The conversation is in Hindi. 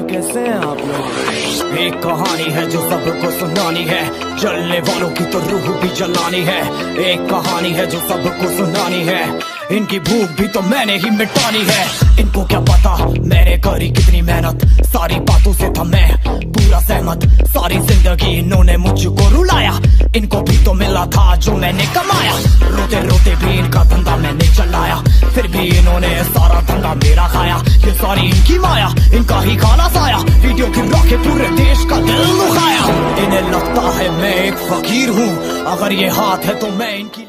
कैसे हैं आप लोग? एक कहानी है जो सबको सुनानी है, जलने वालों की तो रूह भी जलानी है। एक कहानी है जो सबको सुनानी है, इनकी भूख भी तो मैंने ही मिटानी है। इनको क्या पता मैंने करी कितनी मेहनत, सारी बातों से था मैं पूरा सहमत। सारी जिंदगी इन्होंने मुझको रुलाया, इनको भी तो मिला था जो मैंने कमाया। रोते रोते भी इनका धंधा मैंने चलाया, फिर भी इन्होंने सारा धंधा मेरा खाया। ये सारी इनकी माया, इनका ही खाना साया, वीडियो गिरा के पूरे देश का दिल दुखाया। इन्हें लगता है मैं एक फकीर हूँ, अगर ये हाथ है तो मैं इनकी